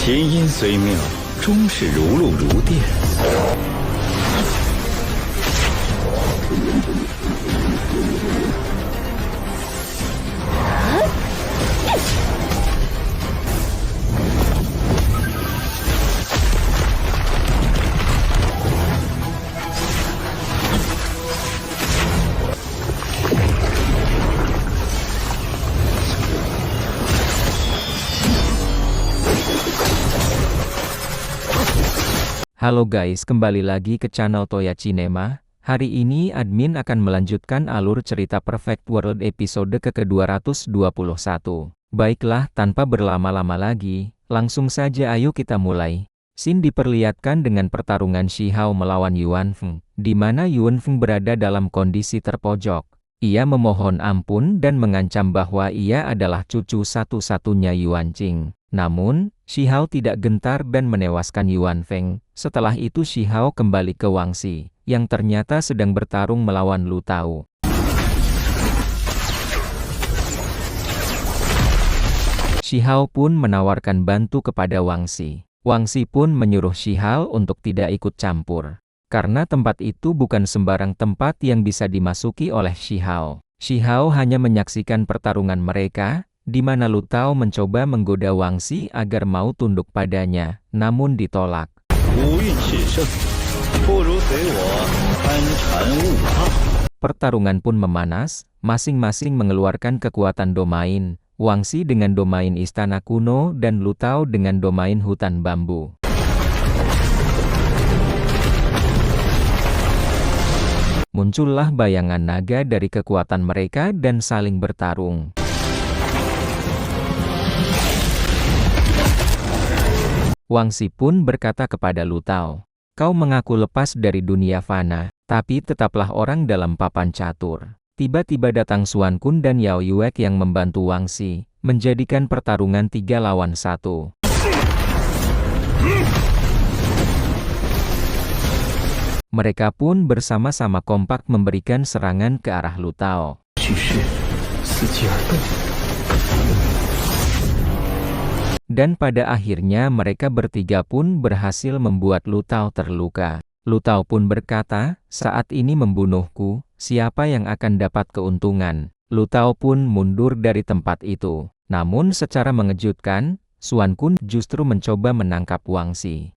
琴音虽妙，终是如露如电。Halo guys, kembali lagi ke channel Toya Cinema. Hari ini admin akan melanjutkan alur cerita Perfect World episode ke-221. Baiklah, tanpa berlama-lama lagi, langsung saja ayo kita mulai. Scene diperlihatkan dengan pertarungan Shi Hao melawan Yuan Feng, di mana Yuan Feng berada dalam kondisi terpojok. Ia memohon ampun dan mengancam bahwa ia adalah cucu satu-satunya Yuan Qing. Namun, Shi Hao tidak gentar dan menewaskan Yuan Feng. Setelah itu Shi Hao kembali ke Wangxi, yang ternyata sedang bertarung melawan Lu Tao. Shi Hao pun menawarkan bantu kepada Wangxi. Wangxi pun menyuruh Shi Hao untuk tidak ikut campur. Karena tempat itu bukan sembarang tempat yang bisa dimasuki oleh Shi Hao. Shi Hao hanya menyaksikan pertarungan mereka, di mana Lu Tao mencoba menggoda Wangxi agar mau tunduk padanya, namun ditolak. Pertarungan pun memanas, masing-masing mengeluarkan kekuatan domain, Wangxi dengan domain istana kuno dan Lu Tao dengan domain hutan bambu. Muncullah bayangan naga dari kekuatan mereka dan saling bertarung. Wangxi pun berkata kepada Lu Tao, "Kau mengaku lepas dari dunia fana, tapi tetaplah orang dalam papan catur." Tiba-tiba datang Xuan Kun dan Yao Yuek yang membantu Wangxi, menjadikan pertarungan 3 lawan 1. Mereka pun bersama-sama kompak memberikan serangan ke arah Lu Tao. Dan pada akhirnya mereka bertiga pun berhasil membuat Lu Tao terluka. Lu Tao pun berkata, "Saat ini membunuhku, siapa yang akan dapat keuntungan?" Lu Tao pun mundur dari tempat itu. Namun secara mengejutkan, Xuan Kun justru mencoba menangkap Wangxi.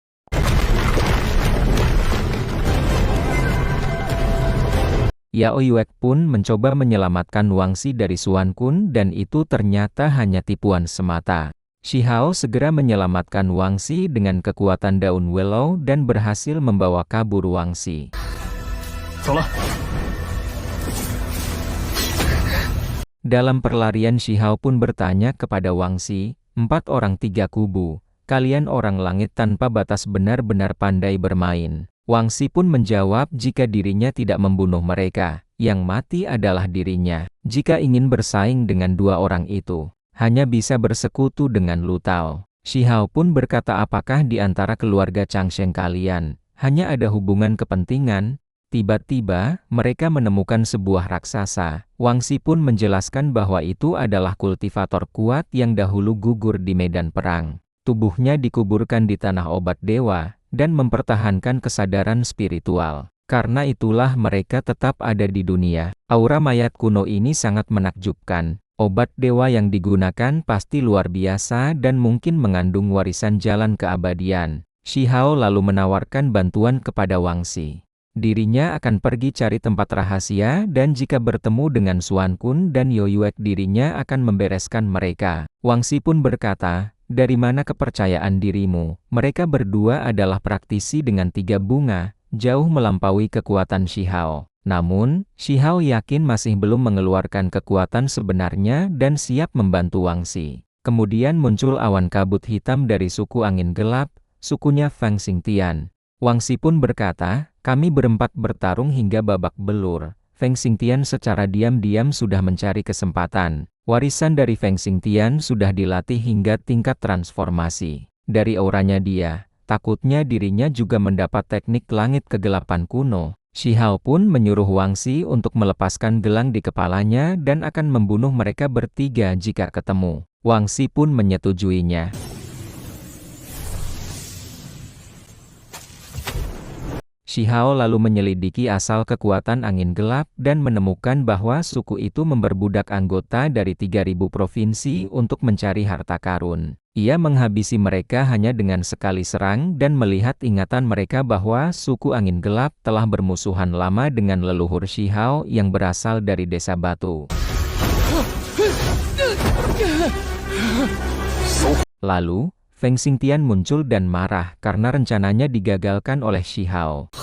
Yao Yuek pun mencoba menyelamatkan Wangxi dari Xuan Kun dan itu ternyata hanya tipuan semata. Shi Hao segera menyelamatkan Wangxi dengan kekuatan daun willow dan berhasil membawa kabur Wangxi. Dalam perlarian Shi Hao pun bertanya kepada Wangxi, "4 orang 3 kubu, kalian orang langit tanpa batas benar-benar pandai bermain." Wangxi pun menjawab jika dirinya tidak membunuh mereka, yang mati adalah dirinya. Jika ingin bersaing dengan 2 orang itu, hanya bisa bersekutu dengan Lu Tao. Shi Hao pun berkata, "Apakah di antara keluarga Changsheng kalian hanya ada hubungan kepentingan?" Tiba-tiba, mereka menemukan sebuah raksasa. Wangxi pun menjelaskan bahwa itu adalah kultivator kuat yang dahulu gugur di medan perang. Tubuhnya dikuburkan di tanah obat dewa, dan mempertahankan kesadaran spiritual. Karena itulah mereka tetap ada di dunia. Aura mayat kuno ini sangat menakjubkan. Obat dewa yang digunakan pasti luar biasa dan mungkin mengandung warisan jalan keabadian. Shi Hao lalu menawarkan bantuan kepada Wangxi. Dirinya akan pergi cari tempat rahasia dan jika bertemu dengan Xuan Kun dan Yao Yuek dirinya akan membereskan mereka. Wangxi pun berkata, "Dari mana kepercayaan dirimu? Mereka berdua adalah praktisi dengan 3 bunga, jauh melampaui kekuatan Shi Hao." Namun, Shi Hao yakin masih belum mengeluarkan kekuatan sebenarnya dan siap membantu Wangxi. Kemudian muncul awan kabut hitam dari suku angin gelap, sukunya Feng Xingtian. Wangxi pun berkata, "Kami berempat bertarung hingga babak belur." Feng Xingtian secara diam-diam sudah mencari kesempatan. Warisan dari Feng Xingtian sudah dilatih hingga tingkat transformasi. Dari auranya dia, takutnya dirinya juga mendapat teknik langit kegelapan kuno. Shi Hao pun menyuruh Wangxi untuk melepaskan gelang di kepalanya dan akan membunuh mereka bertiga jika ketemu. Wangxi pun menyetujuinya. Shi Hao lalu menyelidiki asal kekuatan angin gelap dan menemukan bahwa suku itu memperbudak anggota dari 3.000 provinsi untuk mencari harta karun. Ia menghabisi mereka hanya dengan sekali serang dan melihat ingatan mereka bahwa suku angin gelap telah bermusuhan lama dengan leluhur Shi Hao yang berasal dari desa batu. Lalu, Feng Xingtian muncul dan marah karena rencananya digagalkan oleh Shi Hao.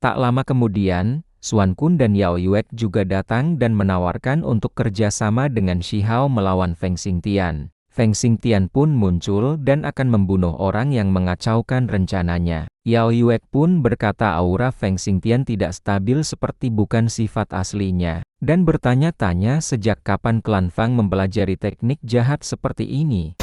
Tak lama kemudian, Xuan Kun dan Yao Yuek juga datang dan menawarkan untuk kerjasama dengan Shi Hao melawan Feng Xingtian. Feng Xingtian pun muncul dan akan membunuh orang yang mengacaukan rencananya. Yao Yuek pun berkata aura Feng Xingtian tidak stabil seperti bukan sifat aslinya, dan bertanya-tanya sejak kapan klan Fang mempelajari teknik jahat seperti ini.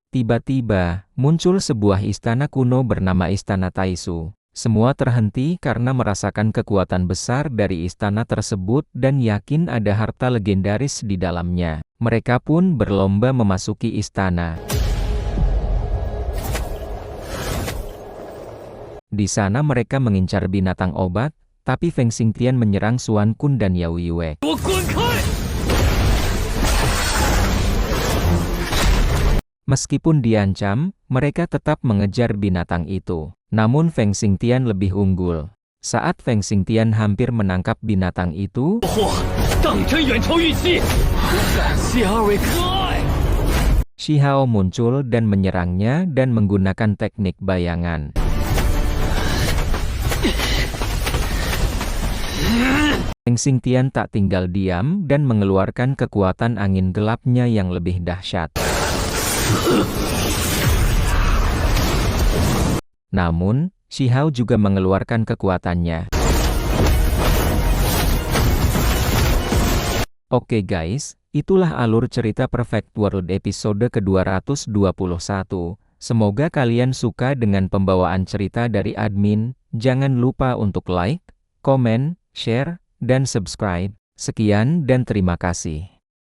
Tiba-tiba, muncul sebuah istana kuno bernama Istana Taisu. Semua terhenti karena merasakan kekuatan besar dari istana tersebut dan yakin ada harta legendaris di dalamnya. Mereka pun berlomba memasuki istana. Di sana mereka mengincar binatang obat, tapi Feng Xingtian menyerang Xuan Kun dan Yao Yuek. Meskipun diancam, mereka tetap mengejar binatang itu. Namun Feng Xingtian lebih unggul. Saat Feng Xingtian hampir menangkap binatang itu, Shi Hao muncul dan menyerangnya dan menggunakan teknik bayangan. Feng Xingtian tak tinggal diam dan mengeluarkan kekuatan angin gelapnya yang lebih dahsyat. Namun, Shi Hao juga mengeluarkan kekuatannya. Oke guys, itulah alur cerita Perfect World episode ke-221. Semoga kalian suka dengan pembawaan cerita dari admin. Jangan lupa untuk like, komen, share, dan subscribe. Sekian dan terima kasih.